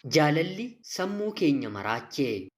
Jaalalli sammuu keenya maraachee.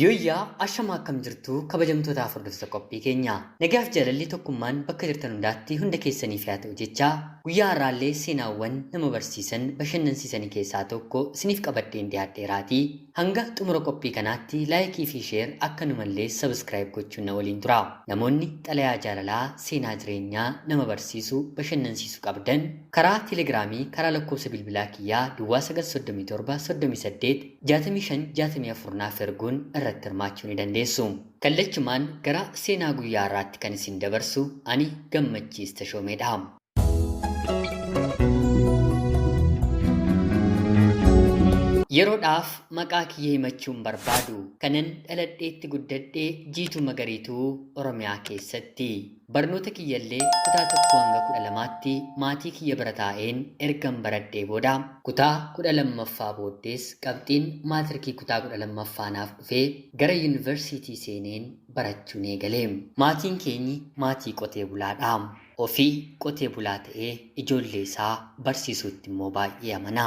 Yooyyaa ashamaa akkam jirtu kabajamtootaaf hordoftoota qophii keenya. Nagaaf jaalalli tokkummaan bakka jirtan hundaatti hunda keessaniif haa ta'u jechaa guyyaa har'aallee seenaawwan nama barsiisan bashannansiisan keessaa tokko isiniif qabadheen dhiyaadheeraatii hanga xumura qophii kanaatti laayikii fi sheer akkanumallee sabiskiraayib gochuun na waliin tura. Namoonni xalayaa jaalalaa seenaa jireenyaa nama barsiisu bashannansiisu qabdan karaa teelegiraamii karaa lakkoofsa bilbilaa kiyyaa duwwaa 937 38 65 64 naaf erguun irratti hirmaachuu ni dandeessu. Kallachumaan gara seenaa guyyaa har'aatti kan isin dabarsu ani Gammachiis Tashoomeedha. Yeroodhaaf maqaa kiyya himachuun barbaadu kanan dhaladheetti guddadhee jiituu magariituu Oromiyaa keessatti barnoota kiyyallee kutaa 1 hanga 12tti maatii kiyya bira taa'een ergan baradhee booda kutaa 12ffaa booddees qabxiin maatirikii kutaa 12ffaa naaf dhufee gara yuunivarsiitii seeneen barachuun eegale. Maatiin keenyi maatii qotee bulaadha. Ofii qotee bulaa ta'ee ijoollee isaa barsiisuutti immoo baay'ee amana.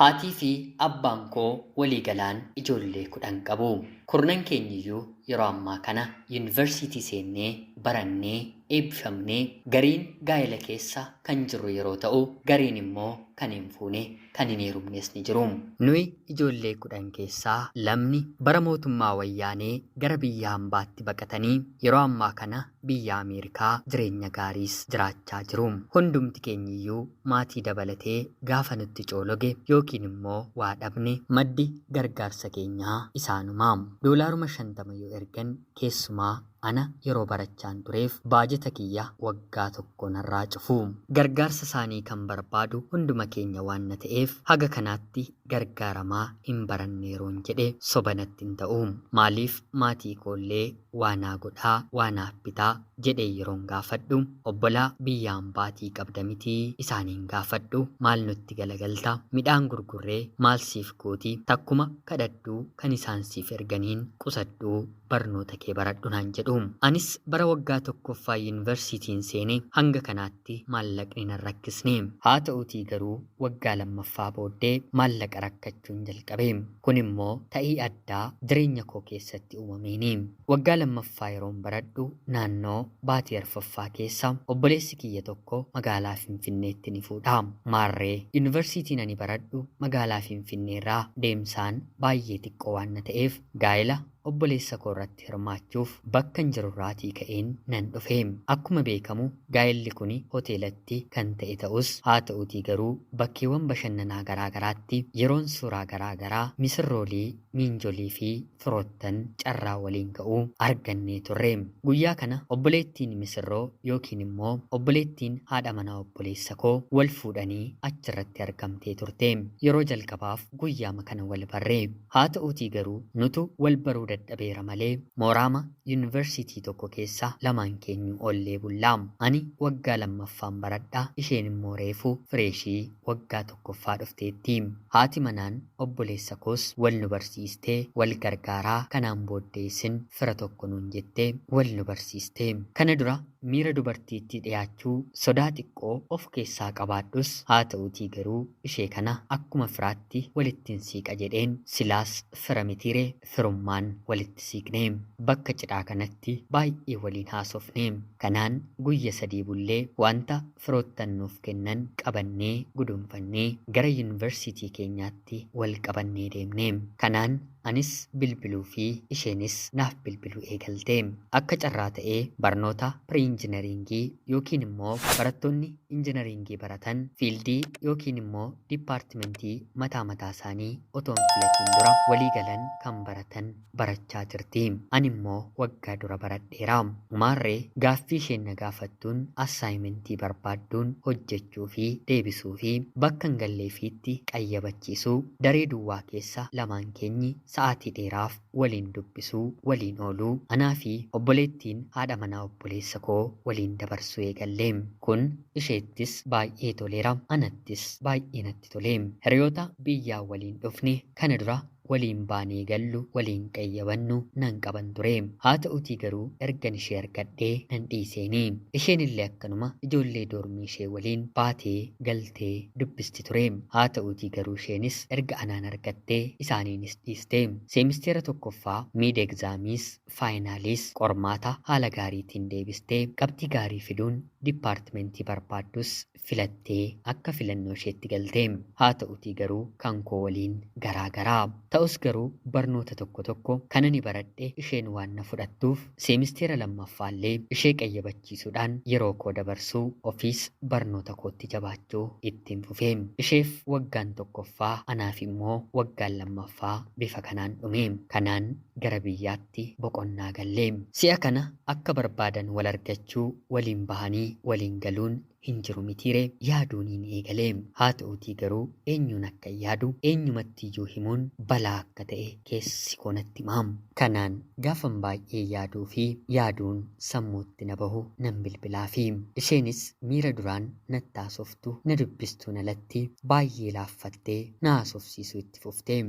Haatii fi abbaan koo waliigalaan ijoollee 10 qabu. Kurnan keenyiyyuu yeroo ammaa kana yuunivarsiitii seennee barannee eebbifamnee gariin gaa'ela keessa kan jirru yeroo ta'u gariin immoo kan hin fuune kan hin heerumnes ni jiru. Nuyi ijoollee 10 keessaa lamni bara mootummaa wayyaanee gara biyya hambaatti baqatanii yeroo ammaa kana biyya Ameerikaa jireenya gaariis jiraachaa jiru. Hundumti keenyiyyuu maatii dabalatee gaafa nutti coologe yookiin immoo waa dhabne maddi gargaarsa keenyaa isaanuma. Doolaaruma 50 yoo ergan keessumaa ana yeroo barachaan tureef baajeta kiyya waggaa tokko narraa cufu. Gargaarsa isaanii kan barbaadu hunduma keenya waan na ta'eef haga kanaatti gargaaramaa hin baranneeroon jedhe sobanatti hin ta'u. Maaliif maatii koollee waanaa godhaa waanaaf bitaa jedhee yeroon gaafadhu obbolaa biyya hambaatii qabda mitii isaaniin gaafadhu maal nutti galagalta midhaan gurgurree maal siif gooti takkuma kadhadhuu kan isaan siif erganiin qusadhuu barnoota kee baradhu naan jedhu. Anis bara waggaa tokkoffaa yuunivarsiitiin seene hanga kanaatti maallaqni nan rakkisne. Haa ta'uutii garuu waggaa lammaffaa booddee maallaqa rakkachuun jalqabe. Kun immoo ta'ii addaa jireenya koo keessatti uumameeni. Waggaa lammaffaa yeroon baradhu naannoo baatii arfaffaa keessa obboleessi kiyya tokko magaalaa Finfinneetti ni fuudha. Maarree yuunivarsiitiin ani baradhu magaalaa Finfinneerraa deemsaan baay'ee xiqqoo waan na ta'eef gaa'ela obboleessa koo irratti hirmaachuuf bakka hin jirurraatii ka'een nan dhufe. Akkuma beekamu gaa'elli kun hoteelatti kan ta'e ta'us haa ta'uutii garuu bakkeewwan bashannanaa garaagaraatti yeroon suuraa garaagaraa misirroolii miinjolii fi firoottan carraa waliin ka'uu argannee turre. Guyyaa kana obboleettiin misirroo yookiin immoo obboleettiin haadha manaa obboleessa koo wal fuudhanii achirratti argamtee turte. Yeroo jalqabaaf guyyaama kana wal barre. Haa ta'uutii garuu nutu wal baruu dadhabeera malee mooraama yuunivarsiitii tokko keessa lamaan keenyu ollee bullaa. Ani waggaa lammaffaan baradha isheen immoo reefu fireeshii waggaa tokkoffaa dhufteetti. Haati manaan obboleessa koos wal nu barsiistee wal gargaaraa kanaan booddeessin fira tokko nuun jettee wal nu barsiiste. Kana dura miira dubartiitti dhiyaachuu sodaa xiqqoo of keessaa qabaadhus haa ta'uutii garuu ishee kana akkuma firaatti walittiin siiqa jedheen silaas fira mitiire firummaan walitti siiqnee bakka cidhaa kanatti baay'ee waliin haasofne. Kanaan guyya 3 bullee wanta firoottan nuuf kennan qabannee gudunfannee gara yuunivarsiitii keenyaatti wal qabannee deemne. Kanaan anis bilbiluu fi isheenis naaf bilbiluu eegalte. Akka carraa ta'ee barnoota piriinjinariingii yookiin immoo barattoonni injinariingii baratan fiildii yookiin immoo dipaartimentii mataa isaanii otoo hin filatiin dura walii galan kan baratan barachaa jirti. Ani immoo waggaa dura baradheera. Maarree gaaffii isheen na gaafattuun assaayimentii barbaadduun hojjechuu fi deebisuu fi bakka hin galleefiitti qayyabachiisuu daree duwwaa keessa lamaan keenyi sa'aatii dheeraaf waliin dubbisuu waliin ooluu anaa fi obboleettiin haadha manaa obboleessa koo waliin dabarsuu eegalle. Kun isheettis baay'ee toleera anattis baay'ee natti tole. Hiriyoota biyyaa waliin dhufne kana dura waliin baanee gallu waliin qayyabannu nan qaban ture. Haa ta'utii garuu ergan ishee argadhee nan dhiiseeni. Isheen illee akkanuma ijoollee doormii ishee waliin baatee galtee dubbisti ture. Haa ta'utii garuu isheenis erga anaan argattee isaaniinis dhiiste. Seemisteera tokkoffaa miid egzaamiis faayinaaliis qormaata haala gaariitiin deebistee qabxii gaarii fiduun dipaartimentii barbaaddus filattee akka filannoo isheetti galte. Haa ta'utii garuu kan koo waliin garaagaraa. Ta'us garuu barnoota tokko tokko kan ani baradhe isheen waan na fudhattuuf seemisteera lammaffaallee ishee qayyabachiisuudhaan yeroo koo dabarsuu ofiis barnoota kootti jabaachuu ittiin fufee. Isheef waggaan tokkoffaa anaaf immoo waggaan lammaffaa bifa kanaan dhume. Kanaan gara biyyaatti boqonnaa gallee. Si'a kana akka barbaadan wal argachuu waliin bahanii waliin galuun hin jiru mitiire yaaduuniin eegalee. Haa ta'utii garuu eenyuun akka yaadu eenyumatti iyyuu himuun balaa akka ta'e keessi koonatti maam. Kanaan gaafan baay'ee yaaduu fi yaaduun sammuutti na bahu nan bilbilaa fi isheenis miira duraan natti haasoftu na dubbistuun alatti baay'ee laaffattee na haasofsiisuu itti fufte.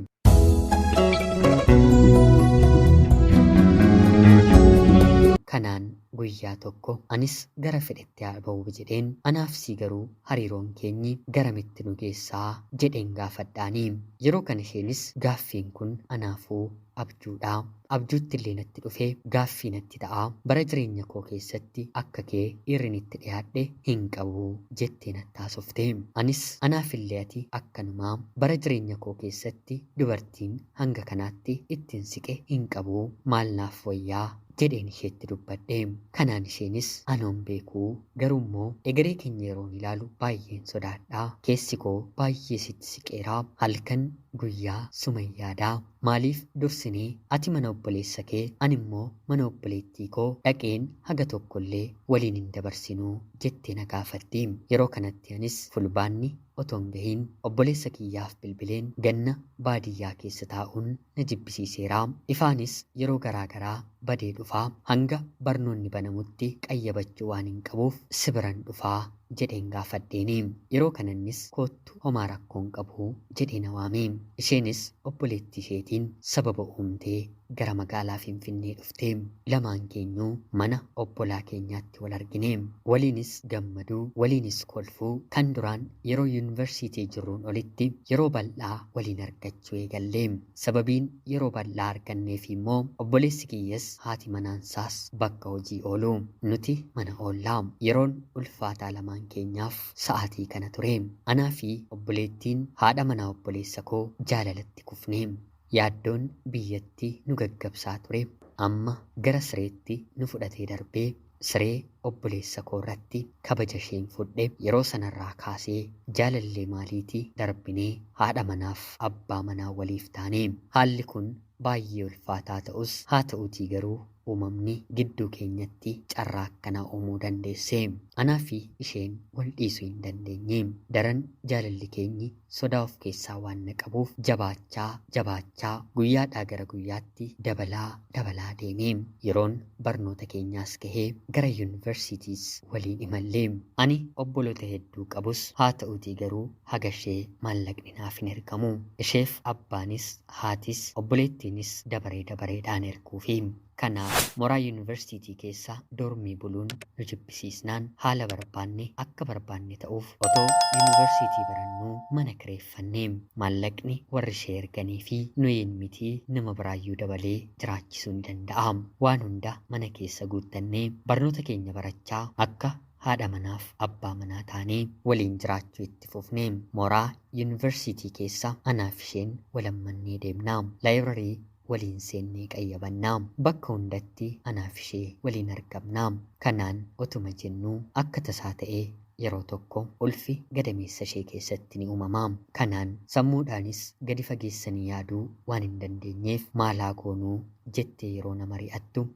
Kanaan guyyaa tokko anis gara fedhetti haa ba'uu jedheen anaaf si garuu hariiroon keenyi garamitti nu geessaa jedheen gaafadhaanii. Yeroo kana isheenis gaaffiin kun anaafuu abjuudha. Abjuutti illee natti dhufee gaaffii natti ta'a. Bara jireenya koo keessatti akka kee dhiirri itti dhiyaadhe hin qabu jettee natti haasofte. Anis anaaf illee ati akkanumaa bara jireenya koo keessatti dubartiin hanga kanaatti ittiin siqe hin qabu maal naaf wayyaa jedheen isheetti dubbadhe. Kanaan isheenis anoon beekuu garuu egeree keenya yeroon ilaalu baay'een sodaadhaa. Keessi koo baay'ee sitti siqeeraa. Halkan guyyaa sumayyaadaa. Maaliif dursinee ati mana obboleessa kee ani immoo mana obboleettii koo dhaqeen haga tokkollee waliin hin dabarsinuu jettee na gaafatti. Yeroo kanatti anis fulbaanni otoon gahiin obboleessa kiyyaaf bilbileen ganna baadiyyaa keessa taa'uun na jibbisiiseera. Ifaanis yeroo garaagaraa badee dhufaa hanga barnoonni banamutti qayyabachuu waan hin qabuuf sibiran dhufaa jedheen gaafadheeni. Yeroo kanannis koottu homaa rakkoon qabu jedhee na waame. Isheenis obboleettii isheetiin sababa uumtee gara magaalaa Finfinnee dhufte. Lamaan keenyuu mana obbolaa keenyaatti wal argine. Waliinis gammaduu, waliinis kolfuu kan duraan yeroo yuunivarsiitii jirruun olitti yeroo bal'aa waliin argachuu eegalle. Sababiin yeroo bal'aa arganneef immoo obboleessi kiyyas haati manaansaas bakka hojii oolu. Nuti mana oollaa. Yeroon ulfaataa lamaan keenyaaf sa'aatii kana ture. Anaa fi obboleettiin haadha manaa obboleessa koo jaalalatti kufne. Yaaddoon biyyatti nu gaggabsaa ture. Amma gara sireetti nu fudhatee darbee siree obboleessa koo irratti kabaja isheen fudhe. Yeroo sanarraa kaasee jaalallee maaliitii darbinee haadha manaaf abbaa manaa waliif taane. Haalli kun baay'ee ulfaataa ta'us haa ta'uutii garuu uumamni gidduu keenyatti carraa akkanaa uumuu dandeesse. Anaa fi isheen wal dhiisuu hin dandeenye. Daran jaalalli keenyi sodaa of keessaa waan na qabuuf jabaachaa guyyaadhaa gara guyyaatti dabalaa deeme. Yeroon barnoota keenyaas gahee gara yuunivarsiitiis waliin imallee. Ani obboloota hedduu qabus haa ta'uutii garuu hagashee maallaqni naaf hin ergamu. Isheef abbaanis haatis obboleettiinis dabareedhaan erguufi. Kanaaf mooraa yuunivarsiitii keessa doormii buluun nu jibbisiisnaan haala barbaanne akka barbaanne ta'uuf otoo yuunivarsiitii barannuu mana kireeffannee. Maallaqni warri ishee erganii fi nuyin mitii nama biraayyuu dabalee jiraachisuu ni danda'a. Waan hunda mana keessa guuttannee barnoota keenya barachaa akka haadha manaaf abbaa manaa taanee waliin jiraachuu itti fufne. Mooraa yuunivarsiitii keessa anaaf isheen walammannee deemnaa. Laayibrarii waliin seennee qayyabannaa. Bakka hundatti anaaf ishee waliin argamnaa. Kanaan otuma jennuu akka tasaa ta'ee yeroo tokko ulfi gadameessa ishee keessatti ni uumamaa. Kanaan sammuudhaanis gadi fageessanii yaaduu waan hin dandeenyeef maalaa goonuu jettee yeroo nama ri'attu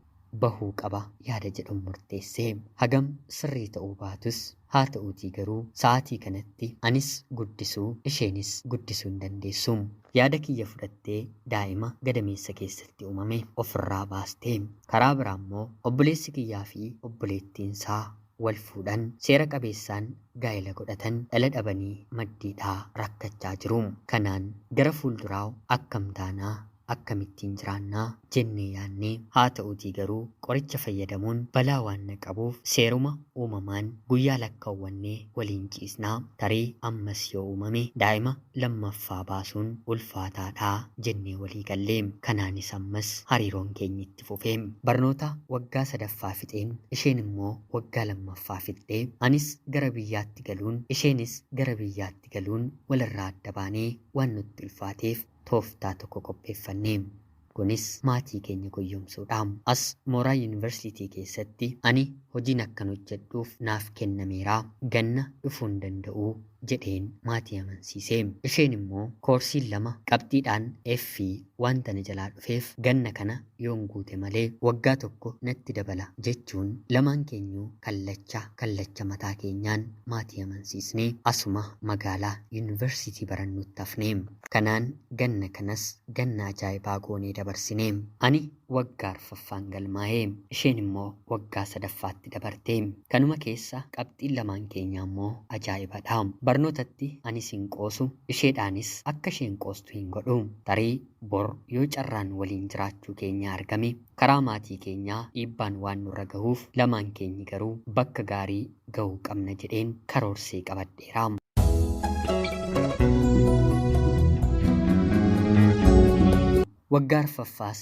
bahuu qaba yaada jedhuun murteessee. Hagam sirrii ta'uu baatus haa ta'uutii garuu sa'aatii kanatti anis guddisuu isheenis guddisuu hin dandeessu. Yaada kiyya fudhattee daa'ima gadameessa keessatti uumame ofirraa baastee. Karaa biraa immoo obboleessi kiyyaa fi obboleettiinsaa wal fuudhan seera qabeessaan gaa'ela godhatan dhala dhabanii maddiidhaa rakkachaa jiru. Kanaan gara fuulduraa akkam taanaa akkamittiin jiraannaa jennee yaannee haa ta'uutii garuu qoricha fayyadamuun balaa waan qabuuf seeruma uumamaan guyyaa lakkaawwannee waliin ciisnaa tarii ammas yoo uumame daa'ima lammaffaa baasuun ulfaataadhaa jennee walii gallee. Kanaanis ammas hariiroon keenya itti fufee barnoota waggaa 3ffaa fixeen isheen immoo waggaa 2ffaa fixxee anis gara biyyaatti galuun isheenis gara biyyaatti galuun walirraa adda baanee waan nutti ulfaateef tooftaa tokko qopheeffannee. Kunis maatii keenya goyyomsuudha. As mooraa yuunivarsiitii keessatti ani hojiin akkan hojjedhuuf naaf kennameera ganna dhufuu hin danda'u jedheen maatii amansiisee. Isheen immoo koorsiin 2 qabxiidhaan F wanta na jalaa dhufeef ganna kana yoon guute malee waggaa 1 natti dabala jechuun lamaan keenyuu kallacha mataa keenyaan maatii amansiisnee asuma magaalaa yuunivarsiitii barannutti hafnee. Kanaan ganna kanas ganna ajaa'ibaa goonee dabarsinee. Ani waggaa 4ffaan galmaa'ee isheen immoo waggaa 3ffaatti dabartee. Kanuma keessa qabxiin lamaan keenyaa immoo ajaa'ibadha. Barnootatti anis hin qoosu isheedhaanis akka isheen qoostu hin godhu. Tarii bor yoo carraan waliin jiraachuu keenya argame karaa maatii keenyaa dhiibbaan waan nurra gahuuf lamaan keenyi garuu bakka gaarii gahuu qabna jedheen karoorsee qabadheera. Waggaa 4ffaas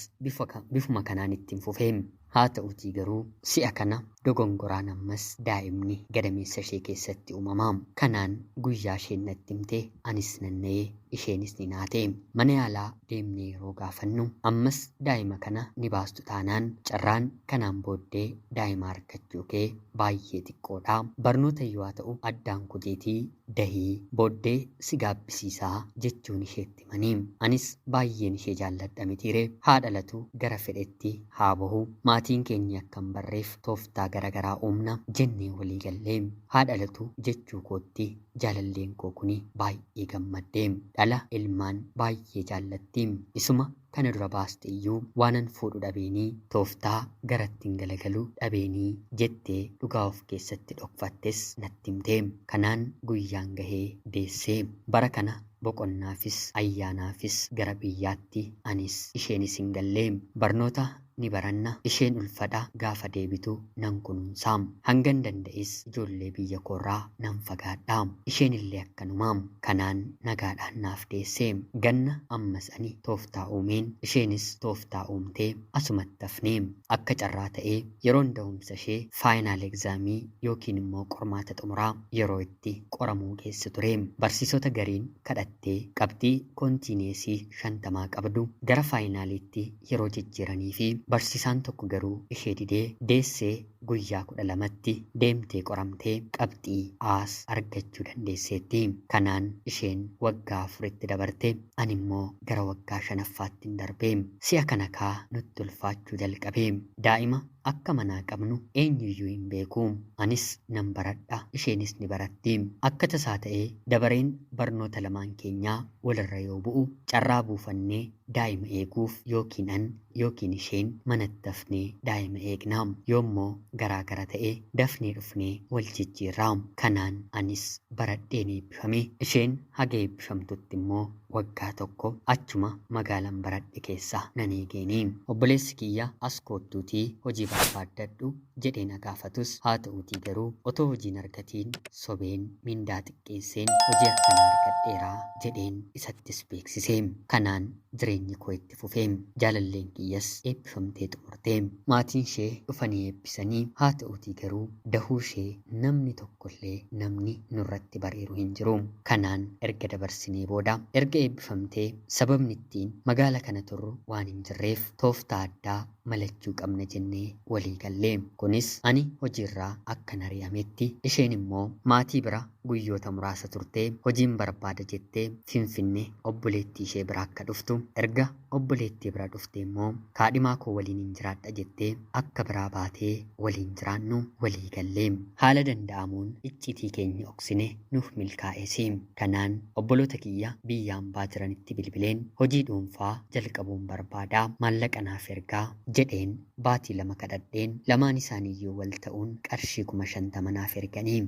bifuma kanaan ittiin fufee. Haa ta'uutii garuu si'a kana dogongoraan ammas daa'imni gadameessa ishee keessatti uumama. Kanaan guyyaa isheen natti himte anis nanna'ee isheenis ni naate. Mana yaalaa deemnee yeroo gaafannu ammas daa'ima kana ni baastu taanaan carraan kanaan booddee daa'ima argachuu kee baay'ee xiqqoodha. Barnoota yoo ta'u addaan kuteetii dahii booddee si gaabbisiisaa jechuun isheetti himanii. Anis baay'een ishee jaalladha mitiire haa dhalatu gara fedhetti haa bahu. Maatiin keenya akkan barreef tooftaa garagaraa uumna jennee walii gallee. Haa dhalatu jechuu kootti jaalalleen koo kuni baay'ee gammaddee. Dhala ilmaan baay'ee jaallatti. Isuma kana dura baaste iyyuu waanan fuudhu dhabeenii tooftaa garattiin galagalu dhabeenii jettee dhugaa of keessatti dhokfattes natti himte. Kanaan guyyaan gahee deessee bara kana boqonnaafis ayyaanaafis gara biyyaatti anis isheenis hin gallee. Barnoota ni baranna isheen ulfadha gaafa deebitu nan kunuunsaa. Hangan danda'es ijoollee biyya koorraa nan fagaadhaa. Isheen illee akkanuma. Kanaan nagaadhaan naaf deessee. Ganna ammas ani tooftaa uumeen isheenis tooftaa uumtee asumatti hafnee. Akka carraa ta'ee yeroon da'umsa ishee faayinaal egzaamii yookiin immoo qormaata xumuraa yeroo itti qoramuu keessa ture. Barsiisota gariin kadhattee qabxii koontiineesii 50 qabdu gara faayinaaliitti yeroo jijjiiranii fi barsiisaan tokko garuu ishee didee deessee guyyaa 12tti deemtee qoramtee qabxii A's argachuu dandeesseetti. Kanaan isheen waggaa 4tti dabarte ani immoo gara waggaa 5ffaatti darbee. Si'a kana kaa nutti ulfaachuu jalqabee. Daa'ima akka manaa qabnu eenyuyyuu hin beeku. Anis nan baradha isheenis ni baratti. Akka tasaa ta'ee dabareen barnoota lamaan keenyaa walirra yoo bu'u carraa buufannee daa'ima eeguuf yookiin isheen manatti hafnee daa'ima eegnaa. Yoommoo garaagara ta'ee dafnee dhufnee wal jijjiirraa. Kanaan anis baradheen eebbifame isheen haga eebbifamtutti immoo waggaa 1 achuma magaalaan baradhe keessa nan eegeeni. Obboleessi kiyya as koottuutii hojii barbaaddadhu jedhee na gaafatus haa ta'uutii garuu otoo hojiin argatiin sobeen mindaa xiqqeesseen hojii akkanaa argadheeraa jedheen isattis beeksisee. Kanaan jireenyi koo itti fufee. Jaalalleen kiyyas eebbifamtee xumurtee. Maatiin ishee dhufanii eebbisanii haa ta'uutii garuu dahuu ishee namni tokkollee namni nurratti bareeru hin jiru. Kanaan erga dabarsinee booda erga eebbifamtee sababni ittiin magaala kana turru waan hin jirreef tooftaa addaa malachuu qabna jennee walii gallee. Kunis ani hojiirraa akkan ari'ametti isheen immoo maatii bira guyyoota muraasa turtee hojiin barbaada jettee Finfinnee obboleettii ishee bira akka dhuftu erga obboleettii bira dhuftee immoo kaadhimaa koo waliin hin jiraadha jettee akka biraa baatee waliin jiraannu walii gallee haala danda'amuun iccitii keenya oksine nuuf milkaa'eesi. Kanaan obboloota kiyya biyya hambaa jiranitti bilbileen hojii dhuunfaa jalqabuun barbaadaa maallaqa naaf ergaa jedheen baatii 2 kadhadheen lamaan isaaniiyyuu wal ta'uun qarshii 50,000 naaf erganii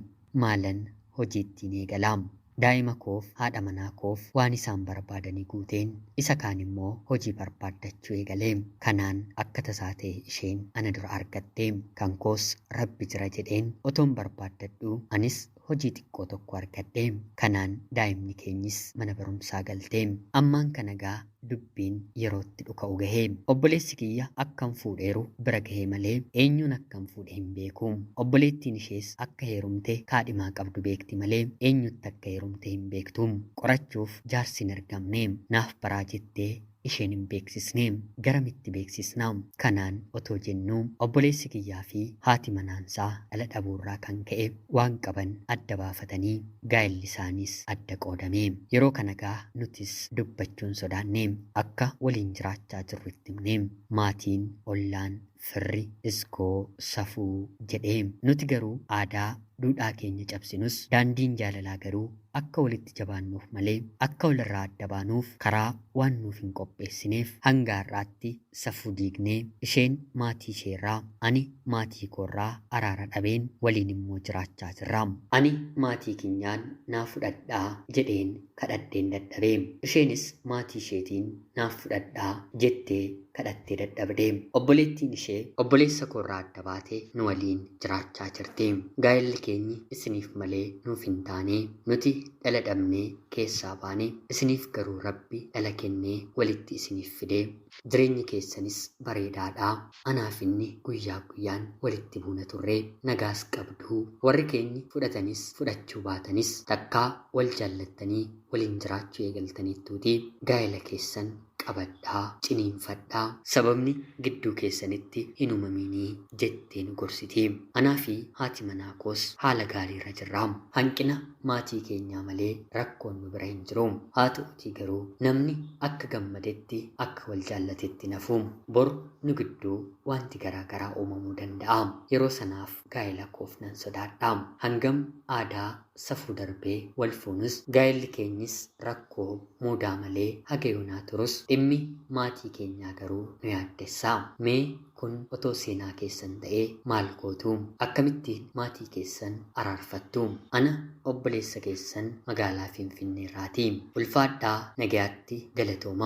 maalan hojiittiin eegalaam. Daa'ima koof haadha manaa koof waan isaan barbaadanii guuteen isa kaan immoo hojii barbaaddachuu eegalee. Kanaan akka tasaa ta'e isheen ana dura argattee kan koos rabbi jira jedheen otoon barbaaddadhu anis hojii xiqqoo tokko argadhee. Kanaan daa'imni keenyis mana barumsaa galtee. Ammaan kana gaa dubbiin yerootti dhuka'u gahee. Obboleessi kiyya akkam fuudheeru bira gahee malee eenyuun akkam fuudhe hin beeku. Obboleettiin ishees akka heerumte kaadhimaa qabdu beekti malee eenyutti akka heerumte hin beektu. Qorachuuf jaarsi hin argamne naaf baraa jettee isheen hin beeksisne garamitti beeksisnaa. Kanaan otoo jennuu obboleessi kiyyaa fi haati manaansaa dhala dhabuurraa kan ka'e waan qaban adda baafatanii gaa'elli isaaniis adda qoodame. Yeroo kana gaa nutis dubbachuun sodaanne akka waliin jiraachaa jirru itti himne maatiin ollaan firri iskoo safuu jedhee nuti garuu aadaa duudhaa keenya cabsinus daandiin jaalalaa garuu akka walitti jabaannuuf malee akka walirraa adda baanuuf karaa waan nuuf hin qopheessineef hanga har'aatti safuu diignee isheen maatii isheerraa ani maatii koorraa araara dhabeen waliin immoo jiraachaa jirra. Ani maatii kiyyaan naa fudhadhaa jedheen kadhadheen dadhabee isheenis maatii isheetiin naaf fudhadhaa jettee kadhattee dadhabdee obboleettiin ishee obboleessa koorraa adda baatee nu waliin jiraachaa jirti. Gaa'elli keenyi isiniif malee nuuf hin taane nuti dhala dhabnee keessaa baane isiniif garuu rabbi dhala kennee walitti isiniif fidee jireenyi keessanis bareedaadhaa. Anaaf inni guyyaa guyyaan walitti buuna turree nagaas qabduu warri keenyi fudhatanis fudhachuu baatanis takkaa wal jaallattanii waliin jiraachuu eegaltaniittuuti gaa'ela keessan qabadhaa ciniinfadhaa sababni gidduu keessanitti hin uumaminii jettee nu gorsiti. Anaa fi haati manaa koos haala gaariirra jirra. Hanqina maatii keenyaa malee rakkoon nu bira hin jiru. Haa ta'utii garuu namni akka gammadetti akka wal jaallatetti nafu bor nu gidduu wanti garaagaraa uumamuu danda'a. Yeroo sanaaf gaa'ela koof nan sodaadha. Hangam aadaa safuu darbee wal fuunus gaa'elli keenyis rakkoo muudaa malee haga yoonaa turus dhimmi maatii keenyaa garuu nu yaaddessa. Mee kun otoo seenaa keessan ta'ee maal gootu? Akkamittiin maatii keessan araarfattu? Ana obboleessa keessan magaalaa Finfinneerraati. Ulfaadhaa nagayaatti galatooma.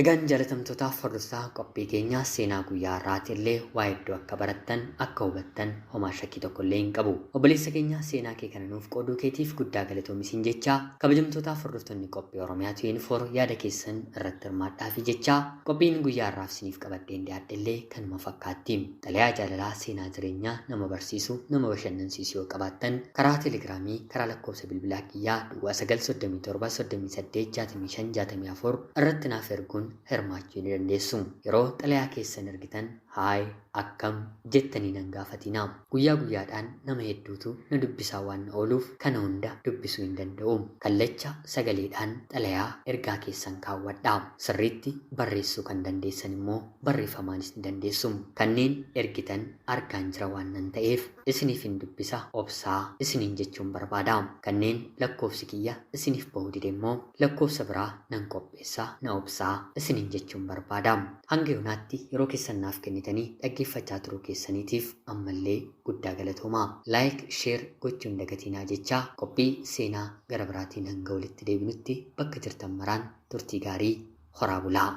Egaan jaalatamtootaaf hordoftoota qophii keenyaa seenaa guyyaa har'aati illee waa hedduu akka barattan akka hubattan homaa shakkii tokko illee hin qabu. Obboleessa keenya seenaa kee kana nuuf qooduu keetiif guddaa galatoomi jechaa kabajamtootaaf hordoftoonni qophii Oromiyaa 24 yaada keessan irratti hirmaadhaafi jechaa qophiin guyyaa har'aaf isiniif qabadheen dhiyaadhe illee kanuma fakkaatti. Xalayaa jaalalaa seenaa jireenyaa nama barsiisu nama bashannansiisu yoo qabaattan karaa teelegiraamii karaa lakkoofsa bilbilaa kiyyaa 937386564 irratti naaf erguun hirmaachuu ni dandeessu. Yeroo xalayaa keessan ergitan haay akkam jettanii nan gaafatina. Guyyaa guyyaadhaan nama hedduutu na dubbisaa waan na ooluuf kana hunda dubbisuu hin danda'u. Kallacha sagaleedhaan xalayaa ergaa keessan kaawwadhaa. Sirriitti barreessuu kan dandeessan immoo barreeffamaanis ni dandeessu. Kanneen ergitan argaan jira waan nan ta'eef isiniif hin dubbisa obsaa isiniin jechuun barbaada. Kanneen lakkoofsi kiyya isiniif bahuu dide immoo lakkoofsa biraa nan qopheessa na obsaa isiniin jechuun barbaada. Hanga yoonaatti yeroo keessan naaf kennitanii dhaggeeffachaa turuu keessaniitiif ammallee guddaa galatoomaa. Laayik, sheer gochuun dagatinaa jechaa qophii seenaa gara biraatiin hanga walitti deebinutti bakka jirtan maraan turtii gaarii horaa bulaa.